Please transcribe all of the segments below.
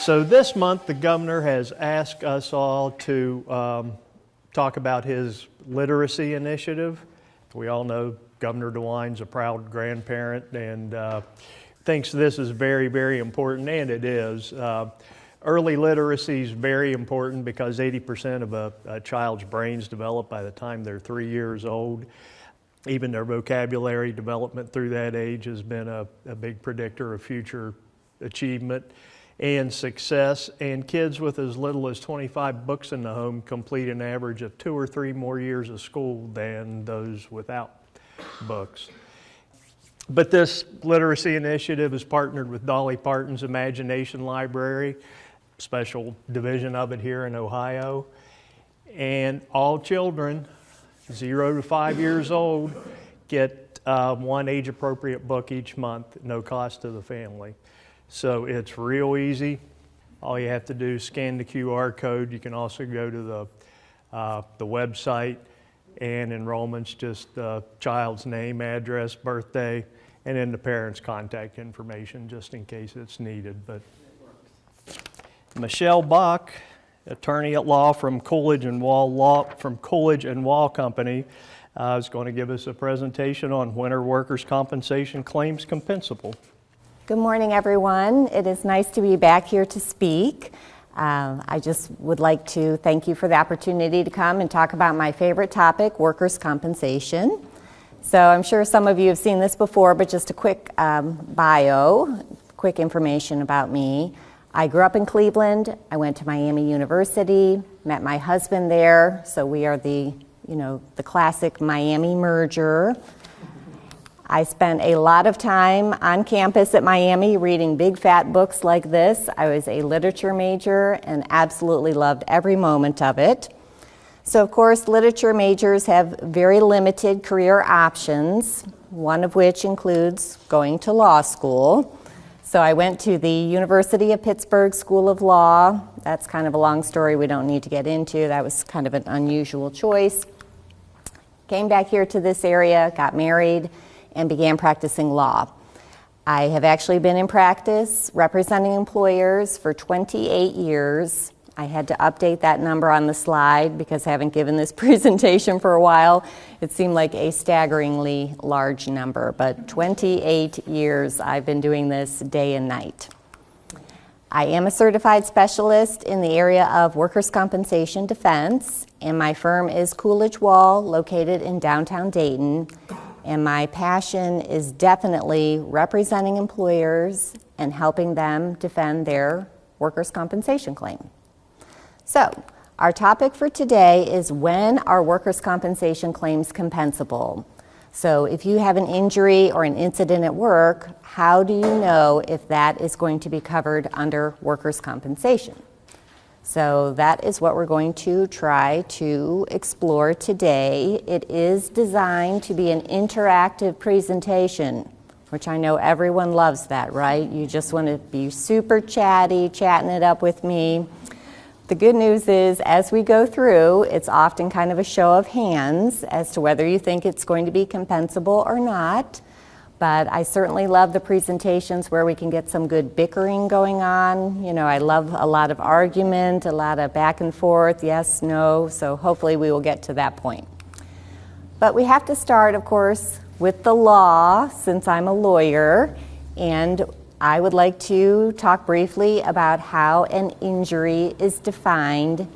So this month, the governor has asked us all to talk about his literacy initiative. We all know Governor DeWine's a proud grandparent and thinks this is very, very important, and it is. Early literacy is very important because 80% of a child's brains develop by the time they're 3 years old. Even their vocabulary development through that age has been a big predictor of future achievement and success. And kids with as little as 25 books in the home complete an average of 2 or 3 more years of school than those without books. But this literacy initiative is partnered with Dolly Parton's Imagination Library, special division of it here in Ohio. And all children 0 to 5 years old get one age-appropriate book each month, no cost to the family. So it's real easy. All you have to do is scan the QR code. You can also go to the website, and enrollment's just the child's name, address, birthday, and then the parents' contact information just in case it's needed. But Michelle Bach, attorney at law from Coolidge and Wall Company, is going to give us a presentation on when are workers' compensation claims compensable. Good morning, everyone. It is nice to be back here to speak. I just would like to thank you for the opportunity to come and talk about my favorite topic, workers' compensation. So I'm sure some of you have seen this before, but just a quick quick information about me. I grew up in Cleveland. I went to Miami University, met my husband there, so we are the classic Miami merger. I spent a lot of time on campus at Miami reading big fat books like this. I was a literature major and absolutely loved every moment of it. So of course, literature majors have very limited career options, one of which includes going to law school. So I went to the University of Pittsburgh School of Law. That's kind of a long story we don't need to get into. That was kind of an unusual choice. Came back here to this area, got married, and began practicing law. I have actually been in practice representing employers for 28 years. I had to update that number on the slide because I haven't given this presentation for a while. It seemed like a staggeringly large number, but 28 years I've been doing this day and night. I am a certified specialist in the area of workers' compensation defense, and my firm is Coolidge Wall, located in downtown Dayton. And my passion is definitely representing employers and helping them defend their workers' compensation claim. So, our topic for today is when are workers' compensation claims compensable? So, if you have an injury or an incident at work, how do you know if that is going to be covered under workers' compensation? So that is what we're going to try to explore today. It is designed to be an interactive presentation, which I know everyone loves that, right? You just want to be super chatty, chatting it up with me. The good news is, as we go through, it's often kind of a show of hands as to whether you think it's going to be compensable or not. But I certainly love the presentations where we can get some good bickering going on. You know, I love a lot of argument, a lot of back and forth, yes, no, so hopefully we will get to that point. But we have to start, of course, with the law, since I'm a lawyer, and I would like to talk briefly about how an injury is defined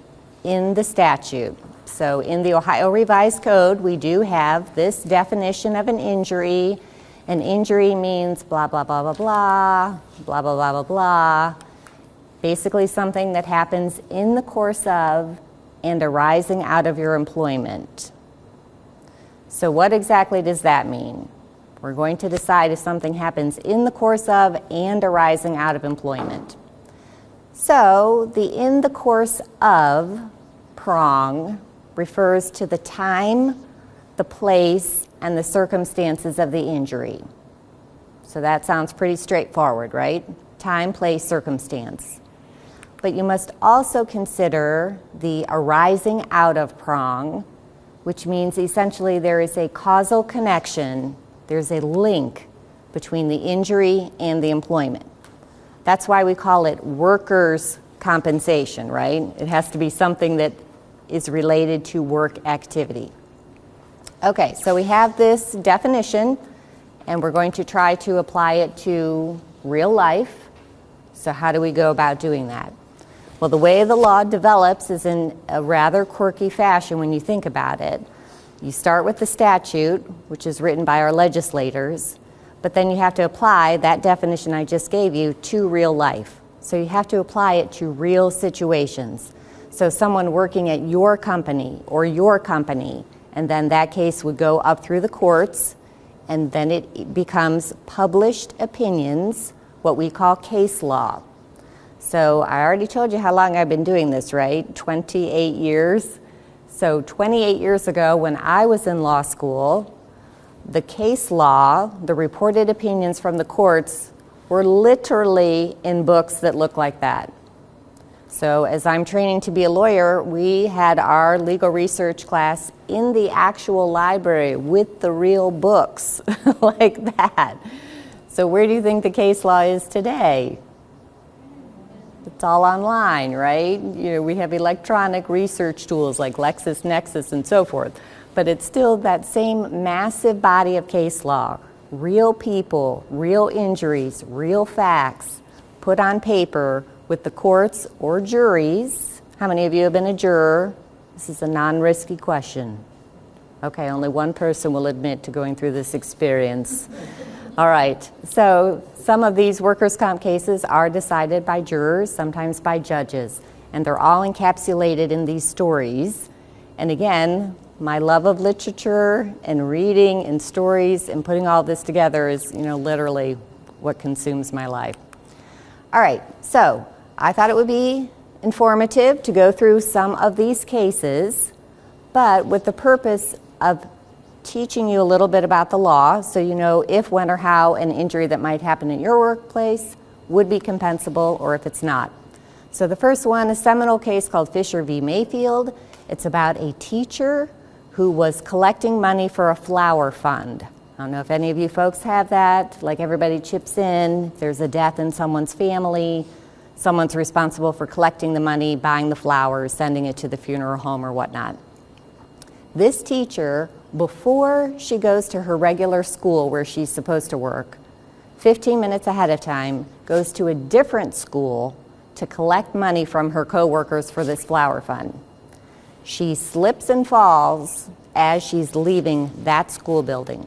in the statute. So in the Ohio Revised Code, we do have this definition of an injury. An injury means blah, blah, blah, blah, blah, blah, blah, blah, blah, blah. Basically something that happens in the course of and arising out of your employment. So what exactly does that mean? We're going to decide if something happens in the course of and arising out of employment. So the in the course of prong refers to the time, the place, and the circumstances of the injury. So that sounds pretty straightforward, right? Time, place, circumstance. But you must also consider the arising out of prong, which means essentially there is a causal connection, there's a link between the injury and the employment. That's why we call it workers' compensation, right? It has to be something that is related to work activity. Okay, so we have this definition, and we're going to try to apply it to real life. So how do we go about doing that? Well, the way the law develops is in a rather quirky fashion when you think about it. You start with the statute, which is written by our legislators, but then you have to apply that definition I just gave you to real life. So you have to apply it to real situations. So someone working at your company, and then that case would go up through the courts, and then it becomes published opinions, what we call case law. So I already told you how long I've been doing this, right? 28 years. So 28 years ago, when I was in law school, the case law, the reported opinions from the courts, were literally in books that look like that. So as I'm training to be a lawyer, we had our legal research class in the actual library with the real books like that. So where do you think the case law is today? It's all online, right? We have electronic research tools like LexisNexis and so forth, but it's still that same massive body of case law. Real people, real injuries, real facts put on paper with the courts or juries. How many of you have been a juror? This is a non-risky question. Okay, only one person will admit to going through this experience. All right, so some of these workers' comp cases are decided by jurors, sometimes by judges, and they're all encapsulated in these stories. And again, my love of literature and reading and stories and putting all this together is, literally what consumes my life. All right, so I thought it would be informative to go through some of these cases, but with the purpose of teaching you a little bit about the law so you know if, when, or how an injury that might happen in your workplace would be compensable or if it's not. So the first one, a seminal case called Fisher v. Mayfield. It's about a teacher who was collecting money for a flower fund. I don't know if any of you folks have that, like everybody chips in, if there's a death in someone's family, someone's responsible for collecting the money, buying the flowers, sending it to the funeral home or whatnot. This teacher, before she goes to her regular school where she's supposed to work, 15 minutes ahead of time, goes to a different school to collect money from her coworkers for this flower fund. She slips and falls as she's leaving that school building.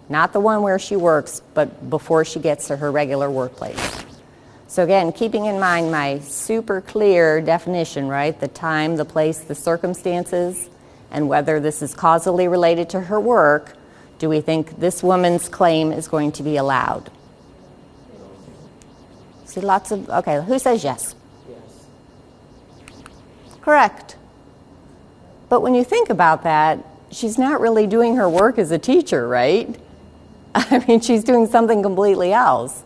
Not the one where she works, but before she gets to her regular workplace. So again, keeping in mind my super clear definition, right? The time, the place, the circumstances, and whether this is causally related to her work, do we think this woman's claim is going to be allowed? See lots of, okay, who says yes? Yes. Correct. But when you think about that, she's not really doing her work as a teacher, right? I mean, she's doing something completely else.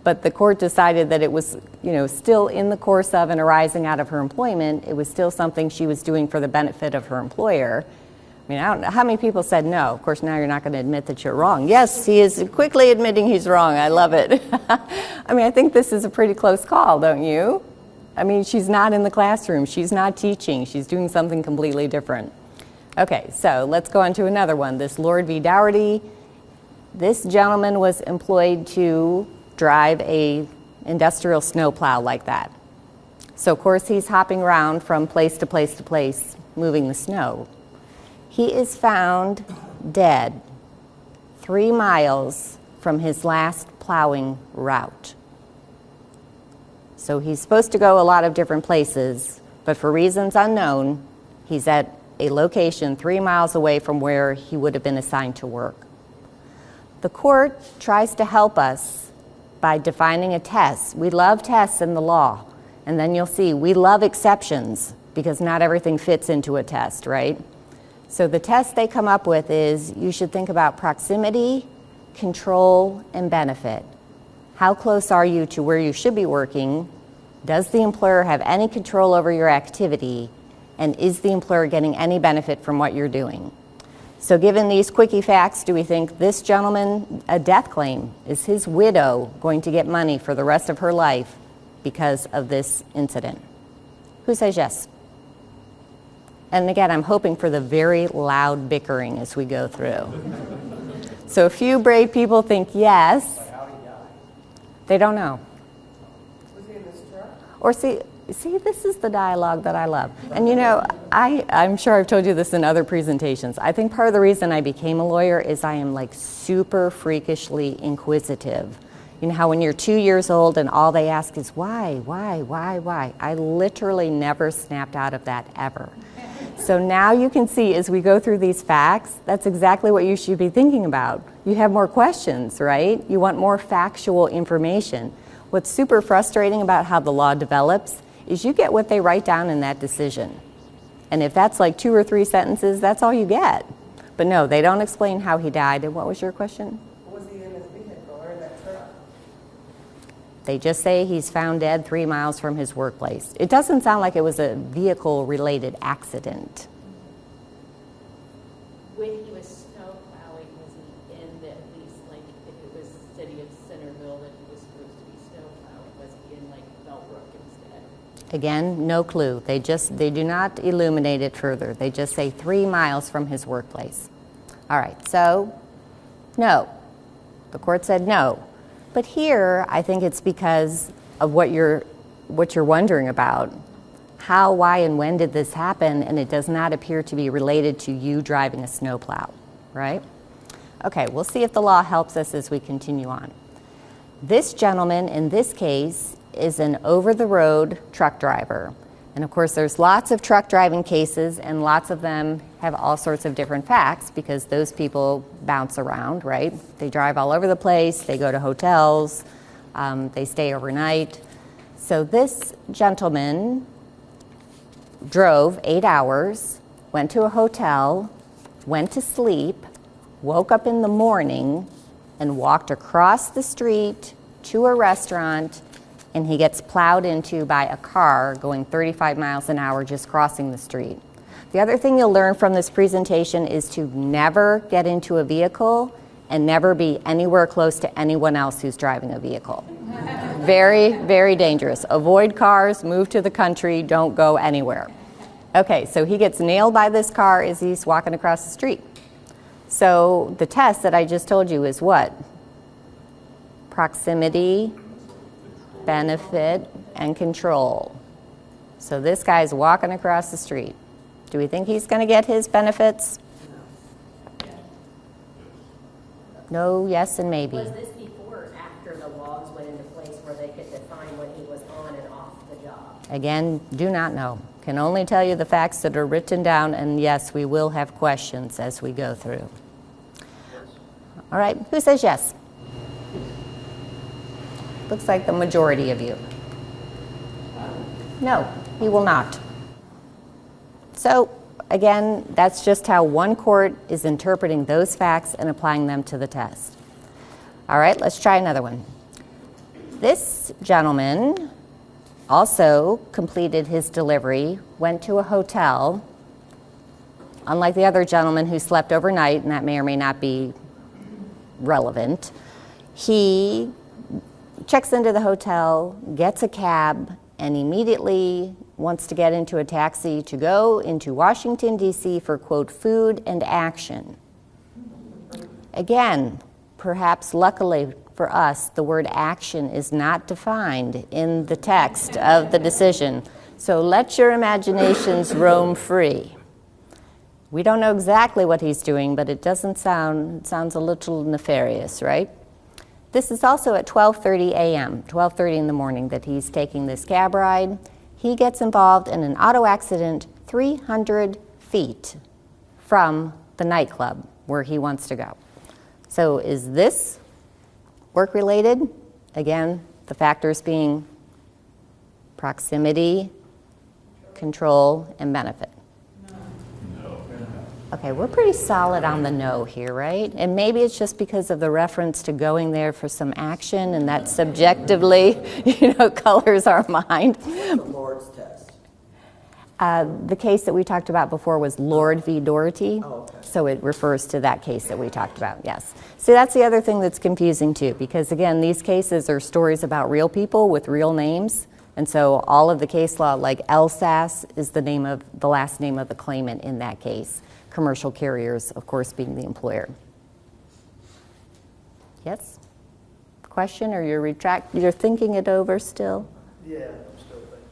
But the court decided that it was, still in the course of and arising out of her employment, it was still something she was doing for the benefit of her employer. I mean, I don't know how many people said no. Of course, now you're not going to admit that you're wrong. Yes, he is quickly admitting he's wrong. I love it. I mean, I think this is a pretty close call, don't you? I mean, she's not in the classroom. She's not teaching. She's doing something completely different. Okay, so let's go on to another one. This Lord v. Dougherty. This gentleman was employed to drive a industrial snowplow like that. So of course he's hopping around from place to place to place, moving the snow. He is found dead 3 miles from his last plowing route. So he's supposed to go a lot of different places, but for reasons unknown, he's at a location 3 miles away from where he would have been assigned to work. The court tries to help us by defining a test. We love tests in the law, and then you'll see we love exceptions because not everything fits into a test, right? So the test they come up with is you should think about proximity, control, and benefit. How close are you to where you should be working? Does the employer have any control over your activity? And is the employer getting any benefit from what you're doing? So given these quickie facts, do we think this gentleman, a death claim, is his widow going to get money for the rest of her life because of this incident? Who says yes? And again, I'm hoping for the very loud bickering as we go through. So a few brave people think yes. But how did he die? They don't know. Was he in this truck? Or see, this is the dialogue that I love. And you know, I'm sure I've told you this in other presentations. I think part of the reason I became a lawyer is I am like super freakishly inquisitive. You know how when you're 2 years old and all they ask is why? I literally never snapped out of that ever. So now you can see as we go through these facts, that's exactly what you should be thinking about. You have more questions, right? You want more factual information. What's super frustrating about how the law develops is you get what they write down in that decision. And if that's like 2 or 3 sentences, that's all you get. But no, they don't explain how he died. And what was your question? Was he in his vehicle or in that truck? They just say he's found dead 3 miles from his workplace. It doesn't sound like it was a vehicle-related accident. When he was snow plowing, was he in the, at least, like, if it was city of Centerville that he was supposed to be snow plowing, was he in, like, Bellbrook instead? Again, no clue. They do not illuminate it further. They just say 3 miles from his workplace. All right, so no. The court said no. But here, I think it's because of what you're wondering about. How, why, and when did this happen? And it does not appear to be related to you driving a snowplow, right? Okay, we'll see if the law helps us as we continue on. This gentleman, in this case, is an over-the-road truck driver. And of course, there's lots of truck driving cases, and lots of them have all sorts of different facts because those people bounce around, right? They drive all over the place, they go to hotels, they stay overnight. So this gentleman drove 8 hours, went to a hotel, went to sleep, woke up in the morning, and walked across the street to a restaurant, and he gets plowed into by a car going 35 miles an hour just crossing the street. The other thing you'll learn from this presentation is to never get into a vehicle and never be anywhere close to anyone else who's driving a vehicle. Very, very dangerous. Avoid cars, move to the country, don't go anywhere. Okay, so he gets nailed by this car as he's walking across the street. So the test that I just told you is what? Proximity, benefit, and control. So this guy's walking across the street. Do we think he's going to get his benefits? No, yes, and maybe. Was this before or after the laws went into place where they could define when he was on and off the job? Again, do not know. Can only tell you the facts that are written down, and yes, we will have questions as we go through. All right, who says yes? Looks like the majority of you. No, he will not. So again, that's just how one court is interpreting those facts and applying them to the test. All right, let's try another one. This gentleman also completed his delivery, went to a hotel, unlike the other gentleman who slept overnight, and that may or may not be relevant. He checks into the hotel, gets a cab, and immediately wants to get into a taxi to go into Washington, D.C. for, quote, food and action. Again, perhaps luckily for us, the word action is not defined in the text of the decision. So let your imaginations roam free. We don't know exactly what he's doing, but it sounds a little nefarious, right? This is also at 12:30 a.m., 12:30 in the morning that he's taking this cab ride. He gets involved in an auto accident 300 feet from the nightclub where he wants to go. So is this work-related? Again, the factors being proximity, control, and benefit. Okay, we're pretty solid on the no here, right? And maybe it's just because of the reference to going there for some action, and that subjectively, colors our mind. The Lord's test. The case that we talked about before was Lord v. Doherty. Oh, okay. So it refers to that case that we talked about, yes. So that's the other thing that's confusing too, because again, these cases are stories about real people with real names. And so all of the case law, like LSAS is the last name of the claimant in that case. Commercial carriers, of course, being the employer. Yes? Question, or you're thinking it over still? Yeah, I'm still thinking.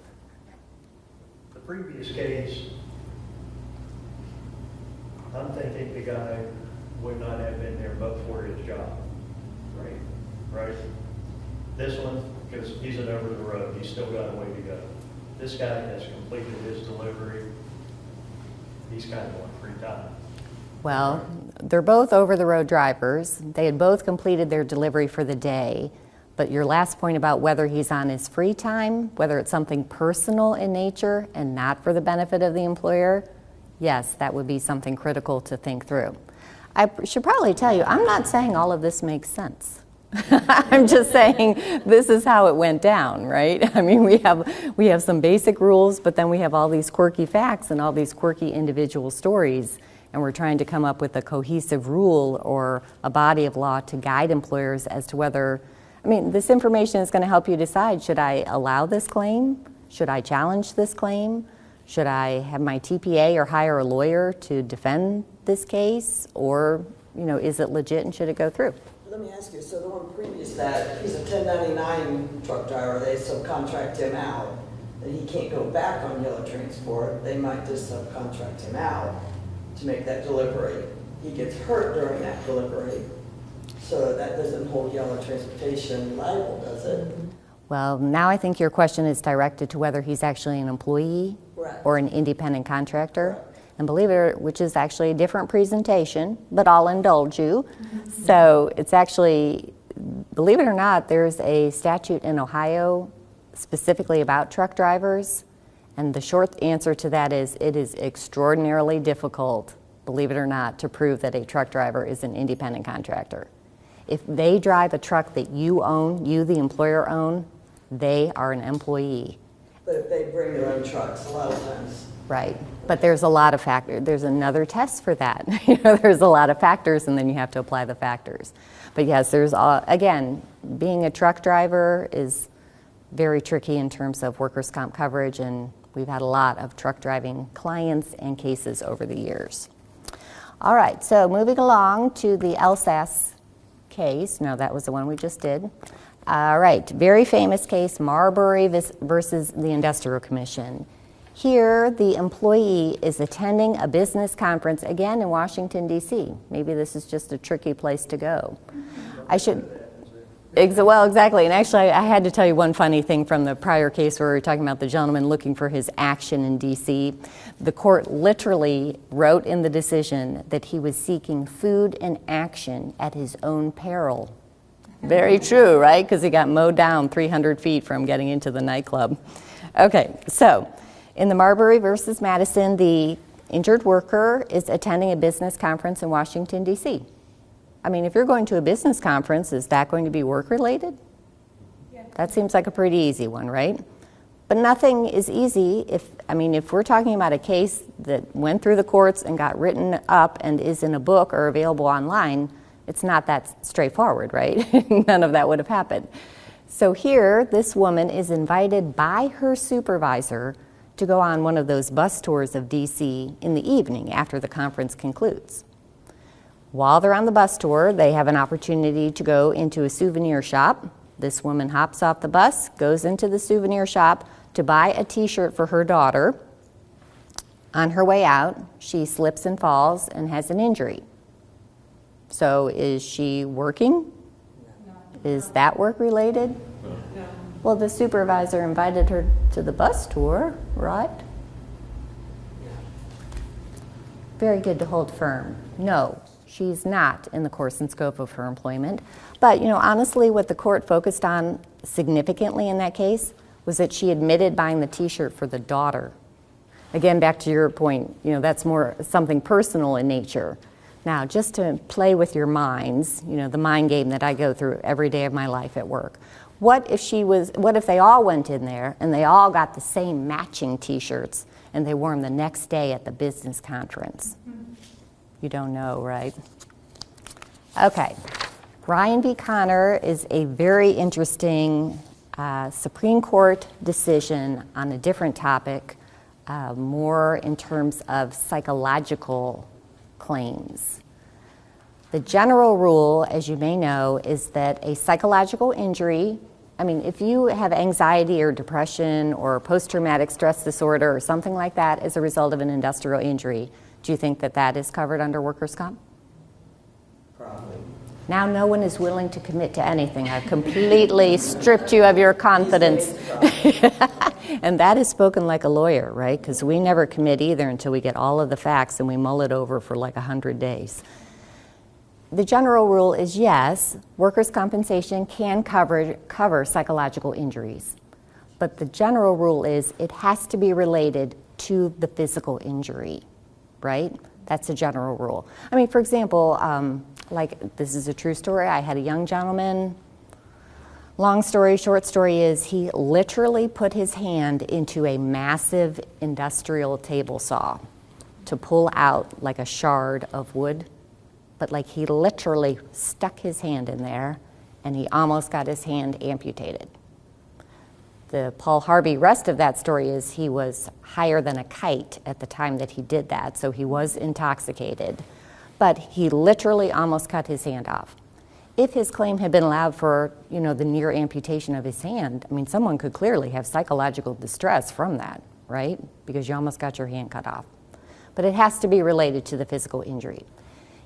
The previous case, I'm thinking the guy would not have been there but for his job. Right? This one, because he's an over the road, he's still got a way to go. This guy has completed his delivery. He's kind of on free time. Well, they're both over-the-road drivers. They had both completed their delivery for the day. But your last point about whether he's on his free time, whether it's something personal in nature and not for the benefit of the employer, yes, that would be something critical to think through. I should probably tell you, I'm not saying all of this makes sense. I'm just saying this is how it went down, right? I mean, we have some basic rules, but then we have all these quirky facts and all these quirky individual stories, and we're trying to come up with a cohesive rule or a body of law to guide employers as to whether, I mean, this information is going to help you decide, should I allow this claim? Should I challenge this claim? Should I have my TPA or hire a lawyer to defend this case? Or, is it legit and should it go through? Let me ask you, so the one previous that, he's a 1099 truck driver, they subcontract him out, and he can't go back on yellow transport, they might just subcontract him out to make that delivery. He gets hurt during that delivery, so that doesn't hold yellow transportation liable, does it? Well, now I think your question is directed to whether he's actually an employee Correct. or an independent contractor. Correct. And believe it, which is actually a different presentation, but I'll indulge you. So it's actually, believe it or not, there's a statute in Ohio specifically about truck drivers. And the short answer to that is it is extraordinarily difficult, believe it or not, to prove that a truck driver is an independent contractor. If they drive a truck that you own, you the employer own, they are an employee. But if they bring their own trucks, a lot of times. Right, but there's a lot of factors. There's another test for that. There's a lot of factors, and then you have to apply the factors. But yes, there's, again, being a truck driver is very tricky in terms of workers' comp coverage, and we've had a lot of truck driving clients and cases over the years. All right, so moving along to the LSAS case. No, that was the one we just did. All right, very famous case, Marbury versus the Industrial Commission. Here, the employee is attending a business conference, again in Washington, D.C. Maybe this is just a tricky place to go. Well, exactly. And actually, I had to tell you one funny thing from the prior case where we were talking about the gentleman looking for his action in D.C. The court literally wrote in the decision that he was seeking food and action at his own peril. Very true, right? Because he got mowed down 300 feet from getting into the nightclub. Okay, so in the Marbury versus Madison, the injured worker is attending a business conference in Washington, D.C. I mean, if you're going to a business conference, is that going to be work-related? Yeah. That seems like a pretty easy one, right? But nothing is easy if we're talking about a case that went through the courts and got written up and is in a book or available online, it's not that straightforward, right? None of that would have happened. So here, this woman is invited by her supervisor to go on one of those bus tours of DC in the evening after the conference concludes. While they're on the bus tour, they have an opportunity to go into a souvenir shop. This woman hops off the bus, goes into the souvenir shop to buy a t-shirt for her daughter. On her way out, she slips and falls and has an injury. So is she working? No. Is that work-related? No. Well, the supervisor invited her to the bus tour, right? Yeah. Very good to hold firm. No, she's not in the course and scope of her employment. But, honestly, what the court focused on significantly in that case was that she admitted buying the t-shirt for the daughter. Again, back to your point, that's more something personal in nature. Now, just to play with your minds, the mind game that I go through every day of my life at work. What if they all went in there and they all got the same matching t-shirts and they wore them the next day at the business conference? You don't know, right? Okay. Ryan v. Connor is a very interesting Supreme Court decision on a different topic, more in terms of psychological claims. The general rule, as you may know, is that a psychological injury, if you have anxiety or depression or post-traumatic stress disorder or something like that as a result of an industrial injury, do you think that that is covered under workers' comp? Probably. Now no one is willing to commit to anything. I've completely stripped you of your confidence. And that is spoken like a lawyer, right? Because we never commit either until we get all of the facts and we mull it over for like 100 days. The general rule is yes, workers' compensation can cover psychological injuries. But the general rule is it has to be related to the physical injury, right? That's a general rule. For example, this is a true story. I had a young gentleman. Long story, short story is he literally put his hand into a massive industrial table saw to pull out like a shard of wood. But he literally stuck his hand in there and he almost got his hand amputated. The Paul Harvey rest of that story is he was higher than a kite at the time that he did that, so he was intoxicated. But he literally almost cut his hand off. If his claim had been allowed for, the near amputation of his hand, someone could clearly have psychological distress from that, right? Because you almost got your hand cut off. But it has to be related to the physical injury.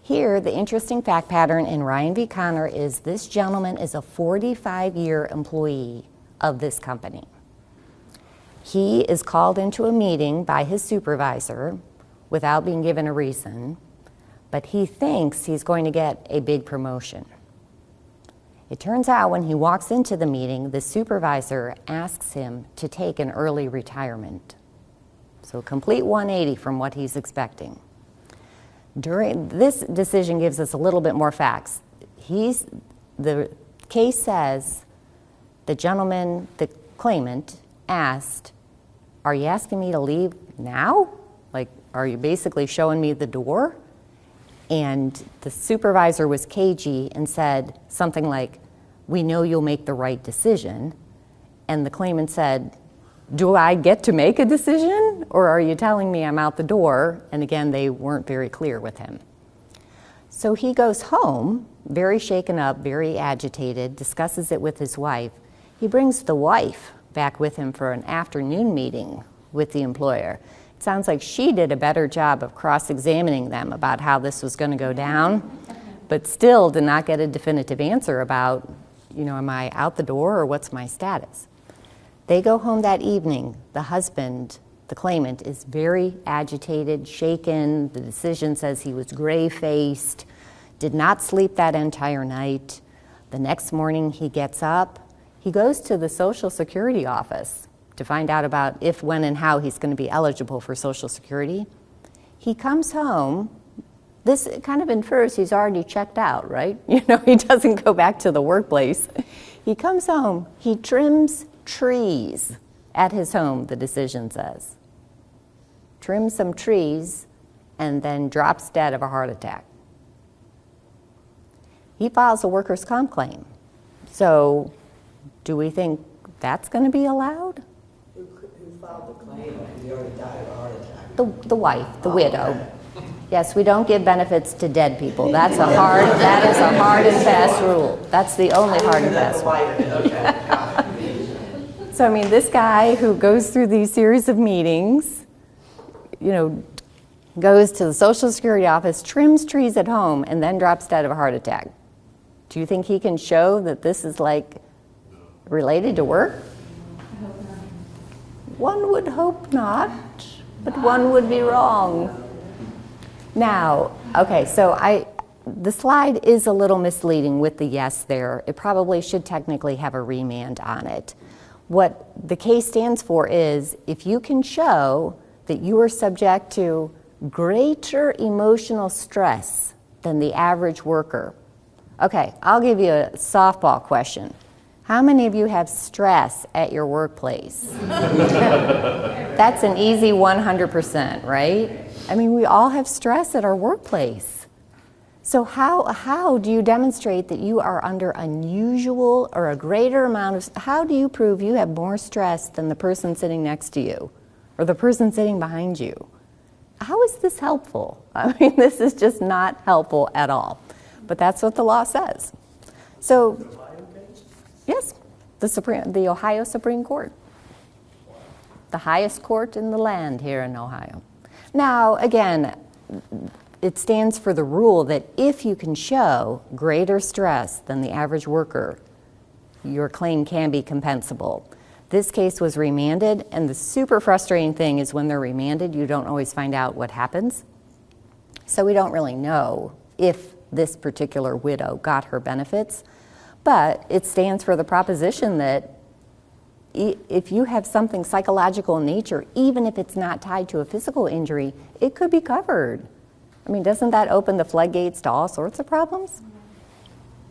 Here, the interesting fact pattern in Ryan v. Connor is this gentleman is a 45-year employee of this company. He is called into a meeting by his supervisor without being given a reason, but he thinks he's going to get a big promotion. It turns out when he walks into the meeting, the supervisor asks him to take an early retirement. So a complete 180 from what he's expecting. This decision gives us a little bit more facts. The case says the gentleman, the claimant, asked, "Are you asking me to leave now? Are you basically showing me the door?" And the supervisor was cagey and said something like, "We know you'll make the right decision." And the claimant said, "Do I get to make a decision, or are you telling me I'm out the door?" And again, they weren't very clear with him. So he goes home, very shaken up, very agitated, discusses it with his wife. He brings the wife back with him for an afternoon meeting with the employer. It sounds like she did a better job of cross-examining them about how this was going to go down, but still did not get a definitive answer about, am I out the door or what's my status? They go home that evening. The husband, the claimant, is very agitated, shaken. The decision says he was gray-faced, did not sleep that entire night. The next morning he gets up. He goes to the Social Security office to find out about if, when, and how he's going to be eligible for Social Security. He comes home. This kind of infers he's already checked out, right? He doesn't go back to the workplace. He comes home. He trims trees at his home, the decision says. Trims some trees and then drops dead of a heart attack. He files a workers' comp claim. So do we think that's going to be allowed? Who filed the claim? He already died of a heart attack. The wife, the widow. Yes, we don't give benefits to dead people. That is a hard and fast rule. That's the only hard and fast rule. So this guy who goes through these series of meetings, goes to the Social Security office, trims trees at home, and then drops dead of a heart attack. Do you think he can show that this is related to work? One would hope not, but one would be wrong. Now, okay, so the slide is a little misleading with the yes there. It probably should technically have a remand on it. What the case stands for is if you can show that you are subject to greater emotional stress than the average worker. Okay, I'll give you a softball question. How many of you have stress at your workplace? That's an easy 100%, right? I mean, we all have stress at our workplace. So how do you demonstrate that you are under unusual or a greater amount of, how do you prove you have more stress than the person sitting next to you or the person sitting behind you? How is this helpful? I mean, this is just not helpful at all. But that's what the law says. So, yes, the Ohio Supreme Court. The highest court in the land here in Ohio. Now, again, it stands for the rule that if you can show greater stress than the average worker, your claim can be compensable. This case was remanded, and the super frustrating thing is when they're remanded, you don't always find out what happens. So we don't really know if this particular widow got her benefits, but it stands for the proposition that if you have something psychological in nature, even if it's not tied to a physical injury, it could be covered. I mean, doesn't that open the floodgates to all sorts of problems?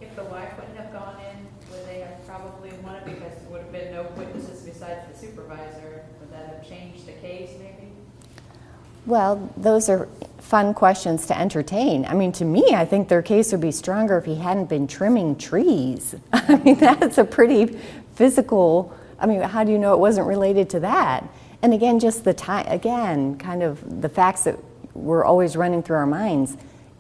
If the wife wouldn't have gone in, would they have probably won it because there would have been no witnesses besides the supervisor? Would that have changed the case maybe? Well, those are fun questions to entertain. I mean, to me, I think their case would be stronger if he hadn't been trimming trees. I mean, that's a pretty physical, I mean, how do you know it wasn't related to that? And again, just the time, again, kind of the facts that were always running through our minds.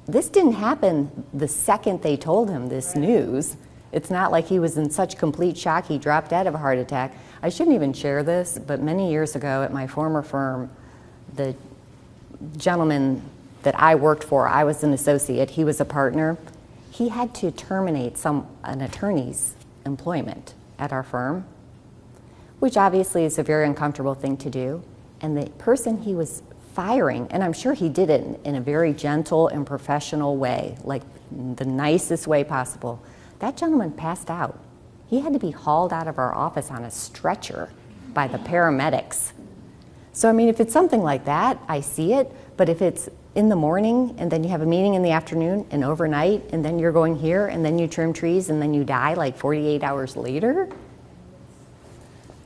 This didn't happen the second they told him this news. It's not like he was in such complete shock he dropped dead of a heart attack. I shouldn't even share this, but many years ago at my former firm, the gentleman that I worked for, I was an associate, he was a partner, he had to terminate an attorney's employment at our firm, which obviously is a very uncomfortable thing to do. And the person he was firing, and I'm sure he did it in a very gentle and professional way, like the nicest way possible, that gentleman passed out. He had to be hauled out of our office on a stretcher by the paramedics. So, I mean, if it's something like that, I see it, but if it's in the morning and then you have a meeting in the afternoon and overnight and then you're going here and then you trim trees and then you die like 48 hours later,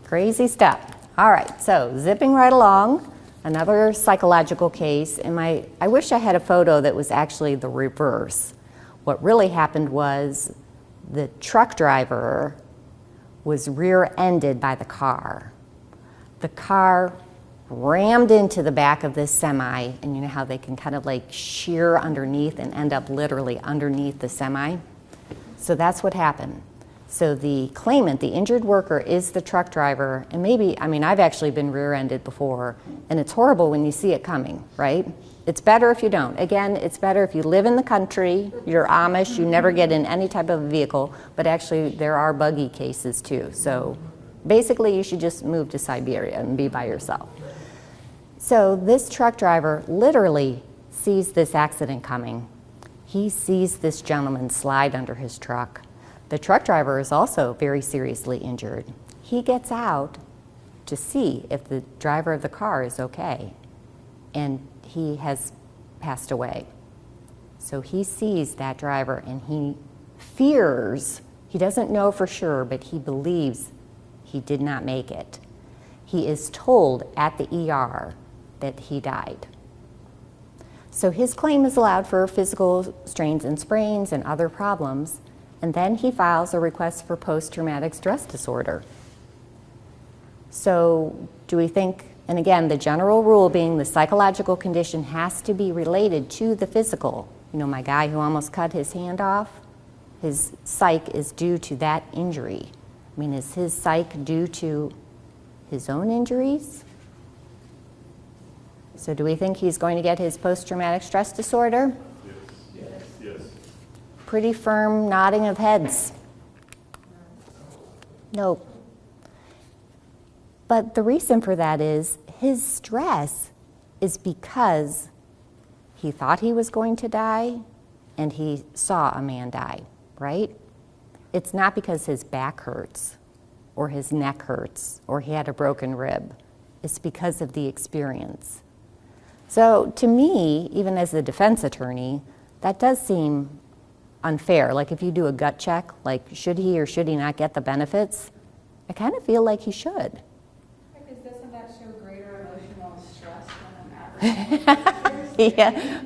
crazy stuff. All right, so zipping right along, another psychological case, and I wish I had a photo that was actually the reverse. What really happened was the truck driver was rear-ended by the car. The car rammed into the back of this semi, and you know how they can kind of like shear underneath and end up literally underneath the semi? So that's what happened. So the claimant, the injured worker, is the truck driver, and maybe, I mean, I've actually been rear-ended before, and it's horrible when you see it coming, right? It's better if you don't. Again, it's better if you live in the country, you're Amish, you never get in any type of vehicle, but actually there are buggy cases too. So basically you should just move to Siberia and be by yourself. So this truck driver literally sees this accident coming. He sees this gentleman slide under his truck. The truck driver is also very seriously injured. He gets out to see if the driver of the car is okay, and he has passed away. So he sees that driver and he fears, he doesn't know for sure, but he believes he did not make it. He is told at the ER that he died. So his claim is allowed for physical strains and sprains and other problems, and then he files a request for post-traumatic stress disorder. So do we think, and again, the general rule being the psychological condition has to be related to the physical. You know, my guy who almost cut his hand off, his psych is due to that injury. I mean, is his psych due to his own injuries? So do we think he's going to get his post-traumatic stress disorder? Yes. Pretty firm nodding of heads. Nope. But the reason for that is his stress is because he thought he was going to die and he saw a man die, right? It's not because his back hurts or his neck hurts or he had a broken rib. It's because of the experience. So to me, even as a defense attorney, that does seem unfair. Like if you do a gut check, like should he or should he not get the benefits? I kind of feel like he should. Because doesn't that show greater emotional stress than an average? Yeah.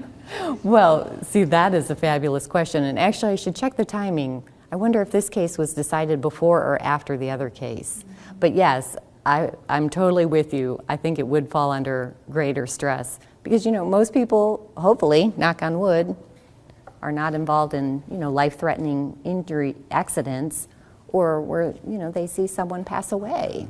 Well, see, that is a fabulous question. And actually, I should check the timing. I wonder if this case was decided before or after the other case. But yes, I'm totally with you. I think it would fall under greater stress. Because, you know, most people, hopefully, knock on wood, are not involved in, you know, life-threatening injury accidents or where, you know, they see someone pass away.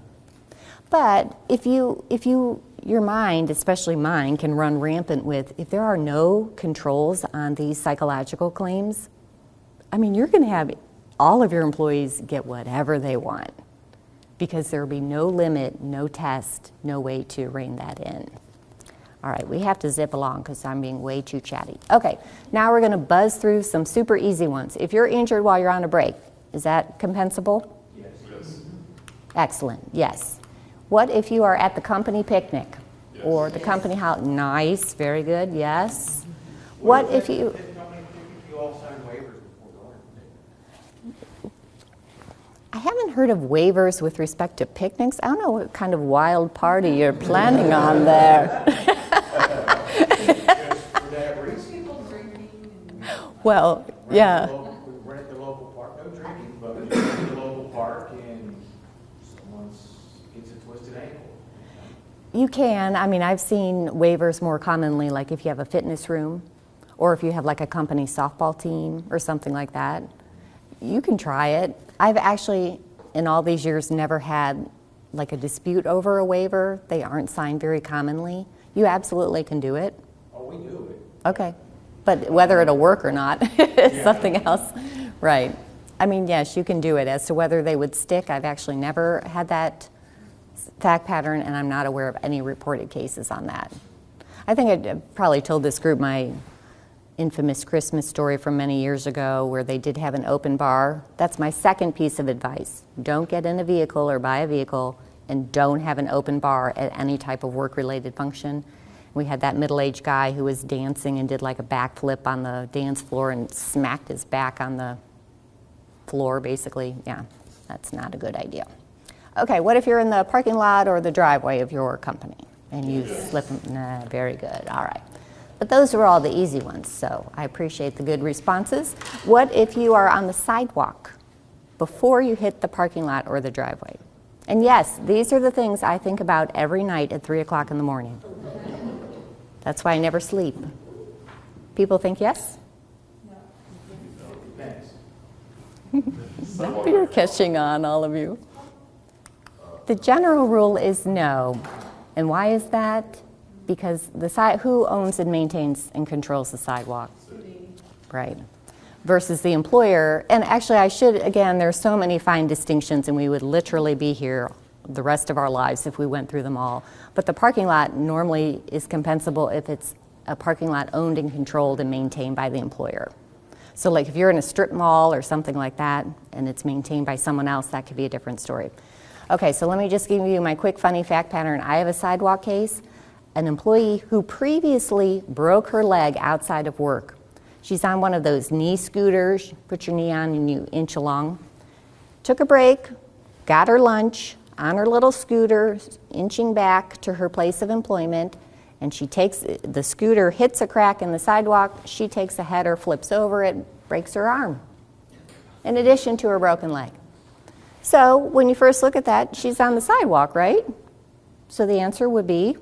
But if your mind, especially mine, can run rampant with, if there are no controls on these psychological claims, I mean, you're going to have all of your employees get whatever they want because there will be no limit, no test, no way to rein that in. All right, we have to zip along because I'm being way too chatty. Okay, now we're going to buzz through some super easy ones. If you're injured while you're on a break, is that compensable? Yes. Excellent, yes. What if you are at the company picnic Yes. or the company house? Nice, very good, yes. What if you, You all sign waivers before going? I haven't heard of waivers with respect to picnics. I don't know what kind of wild party you're planning on there. For that reason. People drinking and Well, yeah. We rent the local park, no drinking, but we rent the local park and someone gets a twisted ankle. You can. I mean, I've seen waivers more commonly, like if you have a fitness room or if you have like a company softball team or something like that. You can try it. I've actually, in all these years, never had like a dispute over a waiver. They aren't signed very commonly. You absolutely can do it. Oh, we do it. Okay. But whether it'll work or not is something else. Right. I mean, yes, you can do it. As to whether they would stick, I've actually never had that fact pattern, and I'm not aware of any reported cases on that. I think I probably told this group my infamous Christmas story from many years ago where they did have an open bar. That's my second piece of advice. Don't get in a vehicle or buy a vehicle and don't have an open bar at any type of work-related function. We had that middle-aged guy who was dancing and did like a backflip on the dance floor and smacked his back on the floor, basically. Yeah, that's not a good idea. Okay, what if you're in the parking lot or the driveway of your company and you slip? Nah, very good, all right. But those were all the easy ones, so I appreciate the good responses. What if you are on the sidewalk before you hit the parking lot or the driveway? And yes, these are the things I think about every night at 3 o'clock in the morning. That's why I never sleep. People think yes? Depends. Now you're catching on, all of you. The general rule is no. And why is that? Because who owns and maintains and controls the sidewalk? Right. Versus the employer. And actually, there's so many fine distinctions, and we would literally be here the rest of our lives if we went through them all. But the parking lot normally is compensable if it's a parking lot owned and controlled and maintained by the employer. So like if you're in a strip mall or something like that, and it's maintained by someone else, that could be a different story. Okay, so let me just give you my quick funny fact pattern. I have a sidewalk case. An employee who previously broke her leg outside of work. She's on one of those knee scooters, put your knee on and you inch along. Took a break, got her lunch on her little scooter, inching back to her place of employment, and the scooter hits a crack in the sidewalk, she takes a header, flips over it, breaks her arm, in addition to her broken leg. So when you first look at that, she's on the sidewalk, right? So the answer would be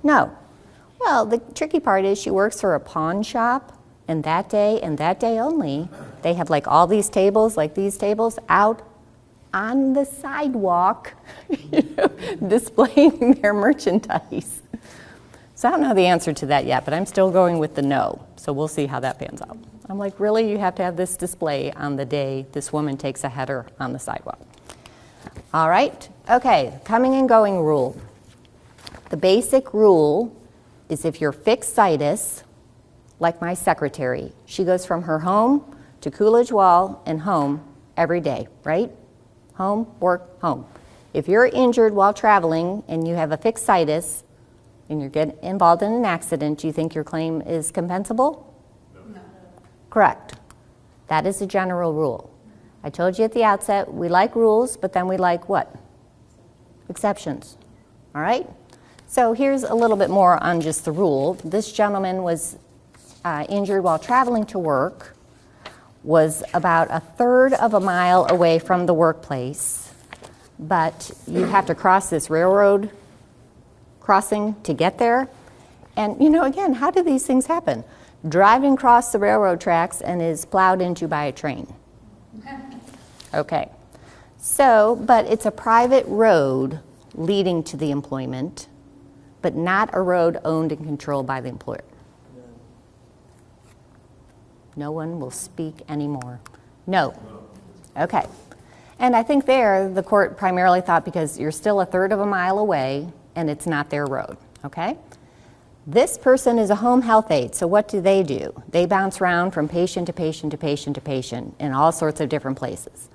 no. Well, the tricky part is she works for a pawn shop, and that day only, they have like all these tables, like these tables, out on the sidewalk, displaying their merchandise. So I don't know the answer to that yet, but I'm still going with the no. So we'll see how that pans out. I'm like, really? You have to have this display on the day this woman takes a header on the sidewalk. All right. Okay, coming and going rule. The basic rule is if you're fixed situs, like my secretary, she goes from her home to Coolidge Wall and home every day, right? Home, work, home. If you're injured while traveling and you have a fixed situs and you're getting involved in an accident, do you think your claim is compensable? Correct. That is a general rule. I told you at the outset, we like rules, but then we like what? Exceptions. All right? So here's a little bit more on just the rule. This gentleman was injured while traveling to work, was about 1/3 of a mile away from the workplace, but you have to cross this railroad crossing to get there. And, you know, again, how do these things happen? Driving across the railroad tracks and is plowed into by a train. Okay. So, but it's a private road leading to the employment, but not a road owned and controlled by the employer. No one will speak anymore. No. Okay. And I think there, the court primarily thought because you're still 1/3 of a mile away and it's not their road, okay? This person is a home health aide, so what do? They bounce around from patient to patient to patient to patient in all sorts of different places.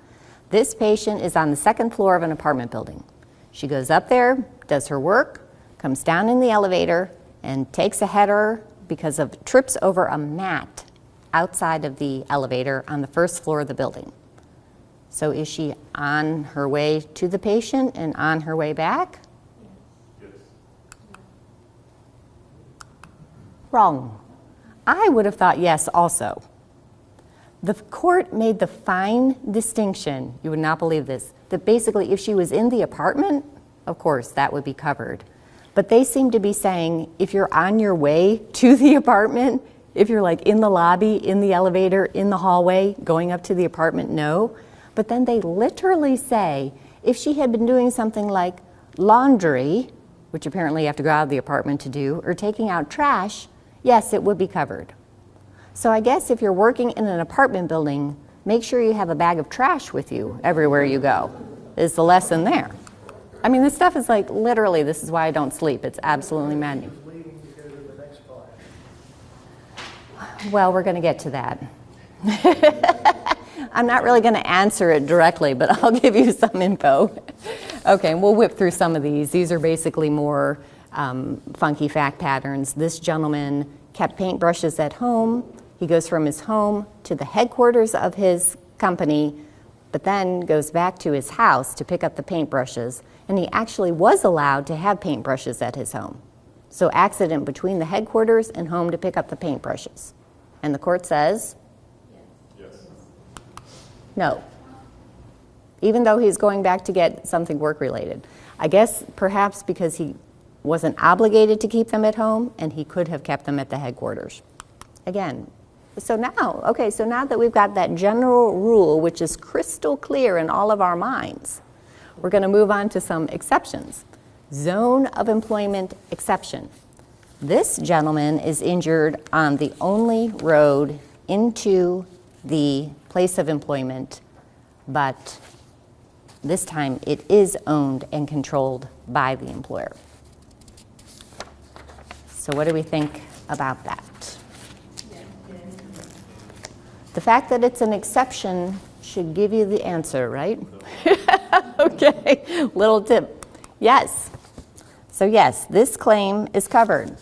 This patient is on the 2nd floor of an apartment building. She goes up there, does her work, comes down in the elevator, and takes a header because of trips over a mat outside of the elevator on the 1st floor of the building. So is she on her way to the patient and on her way back? Yes. Wrong. I would have thought yes also. The court made the fine distinction, you would not believe this, that basically if she was in the apartment, of course, that would be covered. But they seem to be saying if you're on your way to the apartment, if you're like in the lobby, in the elevator, in the hallway, going up to the apartment, no. But then they literally say if she had been doing something like laundry, which apparently you have to go out of the apartment to do, or taking out trash, yes, it would be covered. So I guess if you're working in an apartment building, make sure you have a bag of trash with you everywhere you go, is the lesson there. I mean, this stuff is like literally, this is why I don't sleep. It's absolutely maddening. Well, we're going to get to that. I'm not really going to answer it directly, but I'll give you some info. Okay, and we'll whip through some of these. These are basically more funky fact patterns. This gentleman kept paintbrushes at home. He goes from his home to the headquarters of his company, but then goes back to his house to pick up the paintbrushes. And he actually was allowed to have paintbrushes at his home. So accident between the headquarters and home to pick up the paintbrushes. And the court says, Yes. no. Even though he's going back to get something work-related. I guess perhaps because he wasn't obligated to keep them at home and he could have kept them at the headquarters. Again, so now that we've got that general rule, which is crystal clear in all of our minds, we're going to move on to some exceptions. Zone of employment exception. This gentleman is injured on the only road into the place of employment, but this time it is owned and controlled by the employer. So what do we think about that? The fact that it's an exception should give you the answer, right? Okay, little tip. Yes. So yes, this claim is covered.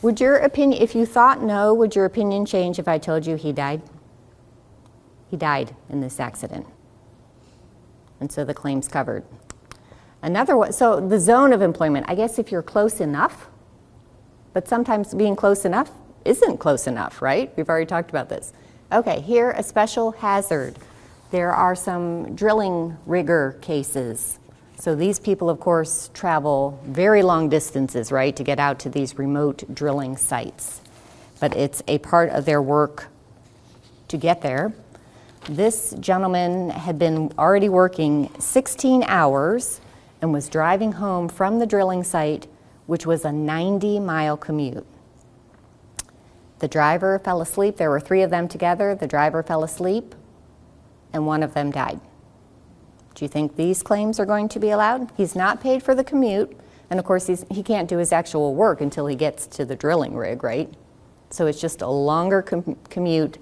Would your opinion, if you thought no, would your opinion change if I told you he died? He died in this accident. And so the claim's covered. Another one, so the zone of employment, I guess if you're close enough, but sometimes being close enough isn't close enough, right? We've already talked about this. Okay, here, a special hazard. There are some drilling rigger cases. So these people, of course, travel very long distances, right, to get out to these remote drilling sites. But it's a part of their work to get there. This gentleman had been already working 16 hours and was driving home from the drilling site, which was a 90-mile commute. The driver fell asleep. There were 3 of them together. The driver fell asleep, and one of them died. Do you think these claims are going to be allowed? He's not paid for the commute, and of course he can't do his actual work until he gets to the drilling rig, right? So it's just a longer commute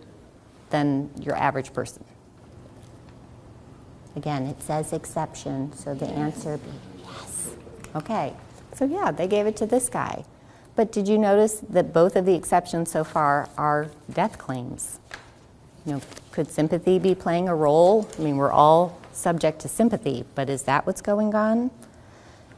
than your average person. Again, it says exception, so the answer be yes. Okay, so yeah, they gave it to this guy. But did you notice that both of the exceptions so far are death claims? could sympathy be playing a role? I mean, we're all subject to sympathy, but is that what's going on?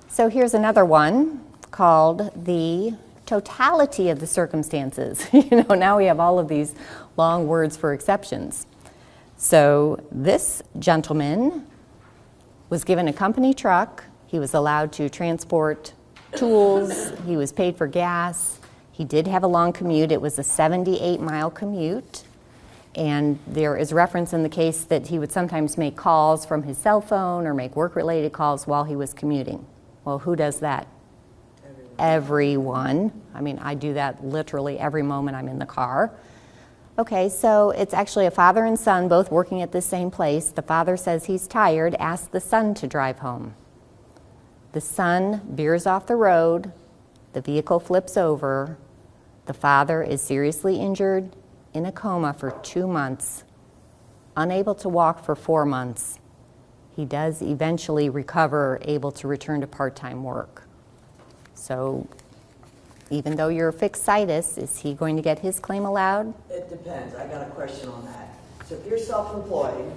So here's another one called the totality of the circumstances. Now we have all of these long words for exceptions. So this gentleman was given a company truck. He was allowed to transport tools. He was paid for gas. He did have a long commute. It was a 78-mile commute. And there is reference in the case that he would sometimes make calls from his cell phone or make work-related calls while he was commuting. Well, who does that? Everyone. I mean, I do that literally every moment I'm in the car. Okay, so it's actually a father and son both working at the same place. The father says he's tired, asks the son to drive home. The son veers off the road. The vehicle flips over. The father is seriously injured, in a coma for 2 months, unable to walk for 4 months. He does eventually recover, able to return to part-time work. So even though you're a fixed situs, is he going to get his claim allowed? It depends. I got a question on that. So if you're self-employed,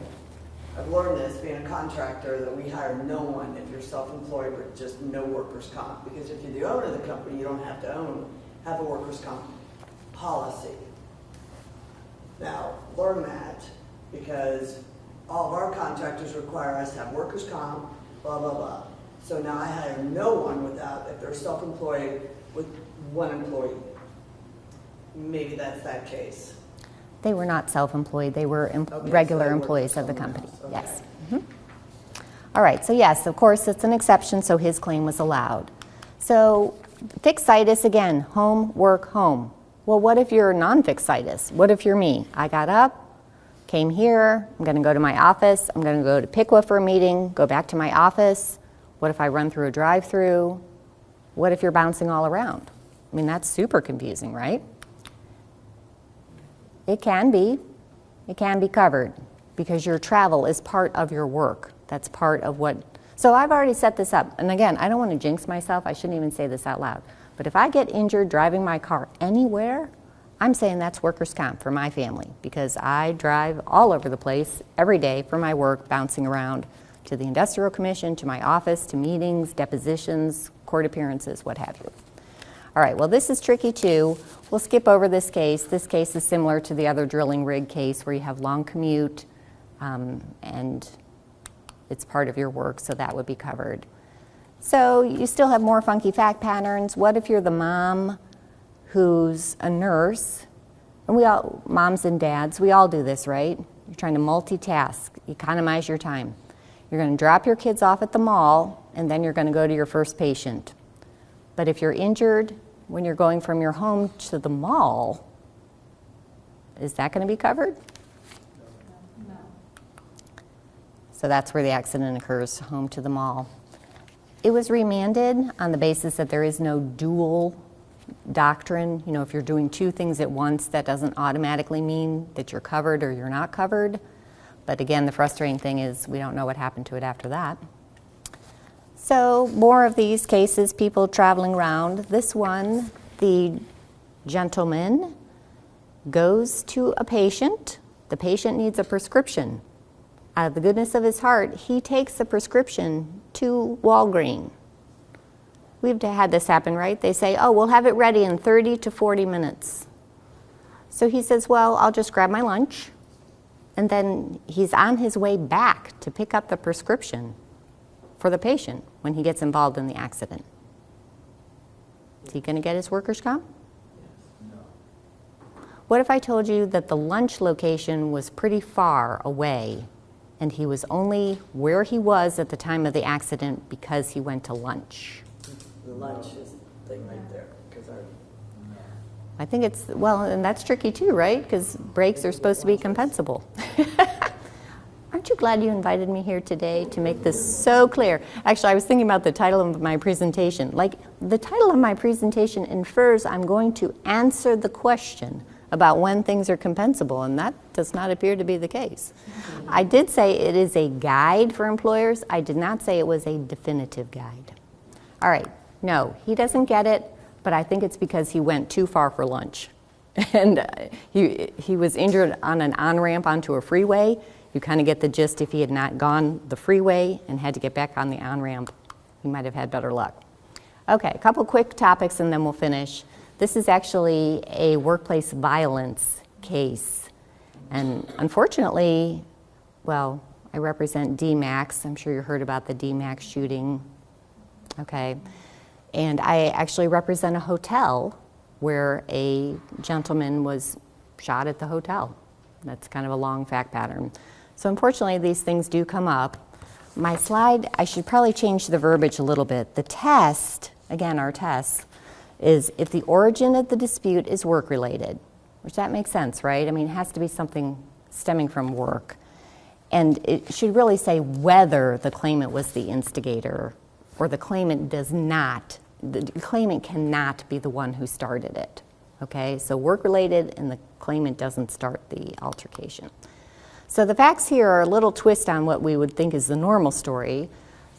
I've learned this being a contractor that we hire no one if you're self-employed with just no workers' comp. Because if you're the owner of the company, you don't have to have a workers' comp policy. Now, learn that because all of our contractors require us to have workers' comp, blah, blah, blah. So now I hire no one without, if they're self-employed with one employee. Maybe that's that case. They were not self-employed. They were Okay, regular so they work employees for of the someone company. else. Okay. Yes. All right, so yes, of course, it's an exception, so his claim was allowed. So fixed situs, again, home, work, home. Well, what if you're non-fixed situs? What if you're me? I got up, came here, I'm going to go to my office, I'm going to go to Piqua for a meeting, go back to my office. What if I run through a drive-through? What if you're bouncing all around? I mean, that's super confusing, right? It can be. It can be covered because your travel is part of your work. That's part of what. So I've already set this up. And again, I don't want to jinx myself. I shouldn't even say this out loud. But if I get injured driving my car anywhere, I'm saying that's workers' comp for my family because I drive all over the place every day for my work, bouncing around to the Industrial Commission, to my office, to meetings, depositions, court appearances, what have you. All right, well, this is tricky too. We'll skip over this case. This case is similar to the other drilling rig case where you have long commute and it's part of your work, so that would be covered. So you still have more funky fact patterns. What if you're the mom who's a nurse? And we all, moms and dads, we all do this, right? You're trying to multitask, economize your time. You're going to drop your kids off at the mall, and then you're going to go to your first patient. But if you're injured when you're going from your home to the mall, is that going to be covered? No. So that's where the accident occurs, home to the mall. It was remanded on the basis that there is no dual doctrine. You know, if you're doing two things at once, that doesn't automatically mean that you're covered or you're not covered. But again, the frustrating thing is we don't know what happened to it after that. So more of these cases, people traveling around. This one, the gentleman goes to a patient. The patient needs a prescription. Out of the goodness of his heart, he takes the prescription to Walgreens. We've had this happen, right? They say, oh, we'll have it ready in 30 to 40 minutes. So he says, well, I'll just grab my lunch. And then he's on his way back to pick up the prescription for the patient when he gets involved in the accident. Is he going to get his workers' comp? No. What if I told you that the lunch location was pretty far away and he was only where he was at the time of the accident because he went to lunch? The lunch is the thing right there. Because I think it's, well, and that's tricky too, right? Because breaks are supposed to be compensable. Aren't you glad you invited me here today to make this so clear? Actually, I was thinking about the title of my presentation. Like, the title of my presentation infers I'm going to answer the question about when things are compensable, and that does not appear to be the case. I did say it is a guide for employers. I did not say it was a definitive guide. All right, no, he doesn't get it, but I think it's because he went too far for lunch. And he was injured on an on-ramp onto a freeway. You kind of get the gist. If he had not gone the freeway and had to get back on the on-ramp, he might have had better luck. Okay, a couple quick topics and then we'll finish. This is actually a workplace violence case. And unfortunately, well, I represent DMAX. I'm sure you heard about the DMAX shooting. Okay. And I actually represent a hotel where a gentleman was shot at the hotel. That's kind of a long fact pattern. So unfortunately, these things do come up. My slide, I should probably change the verbiage a little bit. The test, again, our test, is if the origin of the dispute is work-related, which that makes sense, right? I mean, it has to be something stemming from work. And it should really say whether the claimant was the instigator or the claimant does not, the claimant cannot be the one who started it, okay? So work-related and the claimant doesn't start the altercation. So the facts here are a little twist on what we would think is the normal story.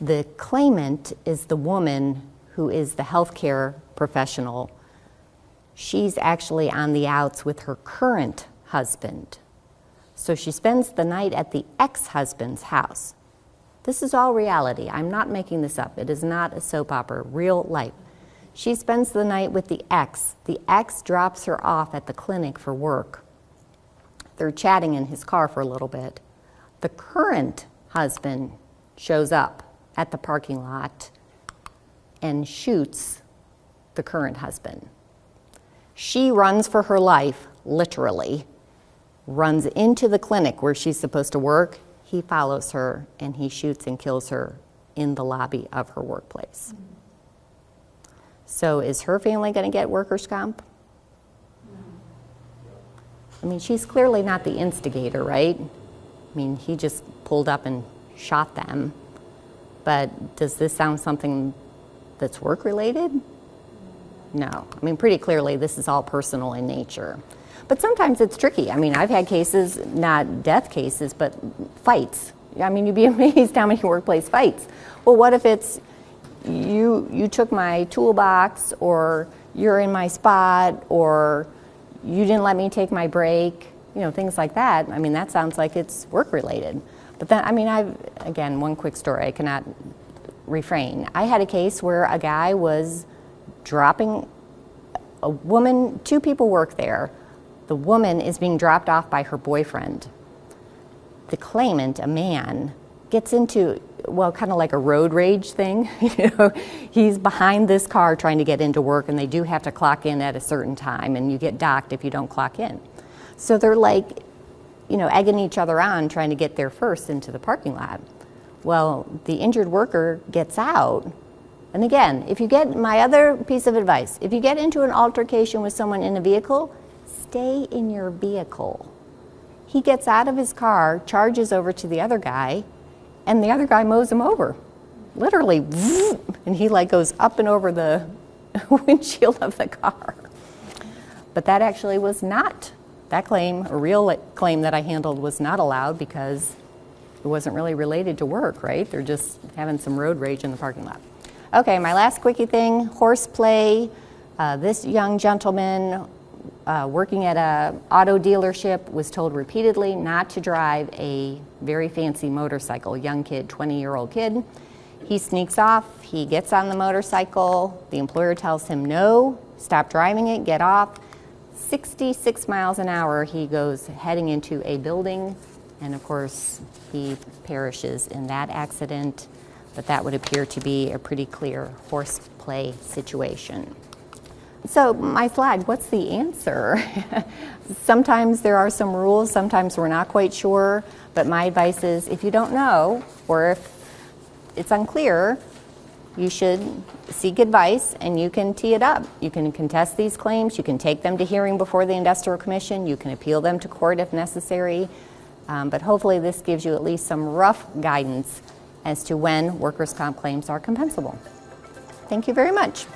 The claimant is the woman who is the healthcare professional. She's actually on the outs with her current husband. So she spends the night at the ex-husband's house. This is all reality. I'm not making this up. It is not a soap opera, real life. She spends the night with the ex. The ex drops her off at the clinic for work. They're chatting in his car for a little bit. The current husband shows up at the parking lot and shoots the current husband. She runs for her life, literally, runs into the clinic where she's supposed to work. He follows her and he shoots and kills her in the lobby of her workplace. So is her family going to get workers' comp? I mean, she's clearly not the instigator, right? I mean, he just pulled up and shot them. But does this sound something that's work-related? No. I mean, pretty clearly this is all personal in nature. But sometimes it's tricky. I mean, I've had cases, not death cases, but fights. I mean, you'd be amazed how many workplace fights. Well, what if it's you took my toolbox, or you're in my spot, or you didn't let me take my break, you know, things like that. I mean, that sounds like it's work-related. But then, I mean, again, one quick story, I cannot refrain. I had a case where a guy was dropping a woman, two people work there. The woman is being dropped off by her boyfriend. The claimant, a man, gets into, well, kind of like a road rage thing. You know, he's behind this car trying to get into work, and they do have to clock in at a certain time, and you get docked if you don't clock in. So they're like, you know, egging each other on, trying to get there first into the parking lot. Well, the injured worker gets out. And again, if you get, my other piece of advice, if you get into an altercation with someone in a vehicle, stay in your vehicle. He gets out of his car, charges over to the other guy, and the other guy mows him over. Literally, and he like goes up and over the windshield of the car. But that actually was not, that claim, a real claim that I handled, was not allowed because it wasn't really related to work, right? They're just having some road rage in the parking lot. Okay, my last quickie thing, horseplay. This young gentleman working at an auto dealership was told repeatedly not to drive a very fancy motorcycle. Young kid, 20-year-old kid. He sneaks off, he gets on the motorcycle, the employer tells him no, stop driving it, get off. 66 miles an hour, he goes heading into a building, and of course he perishes in that accident, but that would appear to be a pretty clear horseplay situation. So my slide, what's the answer? Sometimes there are some rules, sometimes we're not quite sure, but my advice is if you don't know, or if it's unclear, you should seek advice and you can tee it up. You can contest these claims, you can take them to hearing before the Industrial Commission, you can appeal them to court if necessary, but hopefully this gives you at least some rough guidance as to when workers' comp claims are compensable. Thank you very much.